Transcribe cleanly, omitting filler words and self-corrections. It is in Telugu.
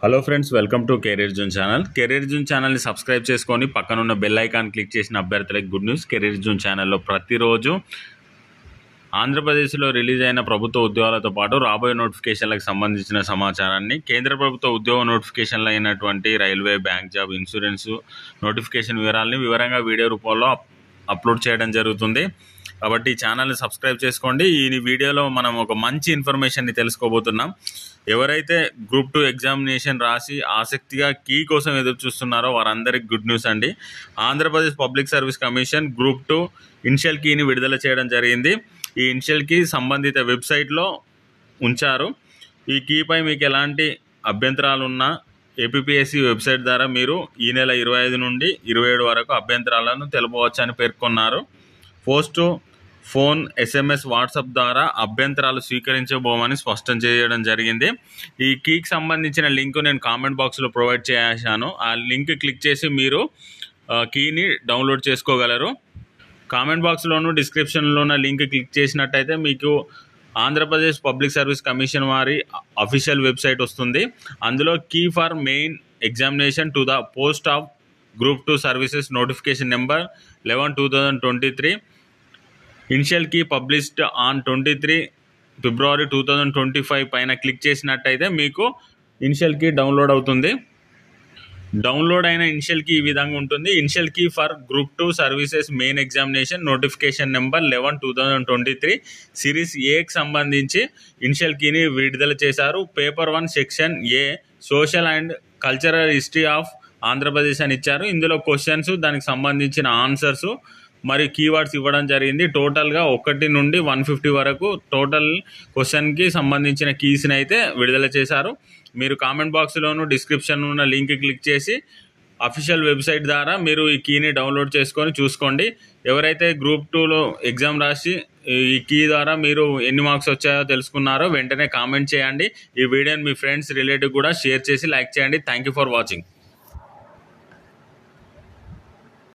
Hello friends, welcome to career June channel. Career June ఛానల్ని సబ్స్క్రైబ్ చేసుకొని పక్కనున్న బెల్ ఐకాన్ క్లిక్ చేసిన అభ్యర్థులకు గుడ్ న్యూస్. కెరీర్ జూన్ ఛానల్లో ప్రతిరోజు ఆంధ్రప్రదేశ్లో రిలీజ్ అయిన ప్రభుత్వ ఉద్యోగాలతో పాటు రాబోయే నోటిఫికేషన్లకు సంబంధించిన సమాచారాన్ని, కేంద్ర ప్రభుత్వ ఉద్యోగ నోటిఫికేషన్లు అయినటువంటి railway, bank job, insurance notification వివరంగా వీడియో రూపంలో అప్లోడ్ చేయడం జరుగుతుంది. కాబట్టి ఈ ఛానల్ని సబ్స్క్రైబ్ చేసుకోండి. ఈ వీడియోలో మనం ఒక మంచి ఇన్ఫర్మేషన్ని తెలుసుకోబోతున్నాం. ఎవరైతే గ్రూప్ 2 ఎగ్జామినేషన్ రాసి ఆసక్తిగా కీ కోసం ఎదురు చూస్తున్నారో వారందరికీ గుడ్ న్యూస్ అండి. Andhra Pradesh public service commission group 2 initial కీని విడుదల చేయడం జరిగింది. ఈ ఇనిషియల్ కీ సంబంధిత వెబ్సైట్లో ఉంచారు. ఈ కీపై మీకు ఎలాంటి అభ్యంతరాలు ఉన్నా ఏపీపీఎస్సీ వెబ్సైట్ ద్వారా మీరు ఈ నెల 25 నుండి 27 వరకు అభ్యంతరాలను తెలుపవచ్చని పేర్కొన్నారు. పోస్టు, ఫోన్, ఎస్ఎంఎస్, వాట్సాప్ ద్వారా అభ్యంతరాలు స్వీకరించబోమని స్పష్టం చేయడం జరిగింది. ఈ కీకి సంబంధించిన లింక్ నేను కామెంట్ బాక్స్లో ప్రొవైడ్ చేశాను. ఆ లింక్ క్లిక్ చేసి మీరు కీని డౌన్లోడ్ చేసుకోగలరు. కామెంట్ బాక్స్లోను డిస్క్రిప్షన్లో ఉన్న లింక్ క్లిక్ చేసినట్టయితే మీకు ఆంధ్రప్రదేశ్ పబ్లిక్ సర్వీస్ కమిషన్ వారి అఫీషియల్ వెబ్సైట్ వస్తుంది. అందులో key for main examination to the post of group 2 services notification number 11/2023 initial key published on 23 February 2025 పైన క్లిక్ చేసినట్టయితే మీకు ఇనిషియల్ కీ డౌన్లోడ్ అవుతుంది. డౌన్లోడ్ అయిన ఇనిషియల్ కీ ఈ విధంగా ఉంటుంది. Initial key for group 2 services main examination notification number 11/2023 series ఏకి సంబంధించి ఇనిషియల్ కీని విడుదల చేశారు. Paper 1 section A social and cultural history of Andhra Pradesh అని ఇచ్చారు. ఇందులో క్వశ్చన్స్, దానికి సంబంధించిన ఆన్సర్స్ మరియు కీవర్డ్స్ ఇవ్వడం జరిగింది. టోటల్గా 1 నుండి 150 వరకు టోటల్ క్వశ్చన్కి సంబంధించిన కీస్ని అయితే విడుదల చేశారు. మీరు కామెంట్ బాక్స్లోను డిస్క్రిప్షన్ ఉన్న లింక్ క్లిక్ చేసి అఫీషియల్ వెబ్సైట్ ద్వారా మీరు ఈ కీని డౌన్లోడ్ చేసుకొని చూసుకోండి. ఎవరైతే గ్రూప్ 2లో ఎగ్జామ్ రాసి ఈ కీ ద్వారా మీరు ఎన్ని మార్క్స్ వచ్చాయో తెలుసుకున్నారో వెంటనే కామెంట్ చేయండి. ఈ వీడియోని మీ ఫ్రెండ్స్, రిలేటివ్ కూడా షేర్ చేసి లైక్ చేయండి. Thank you for watching.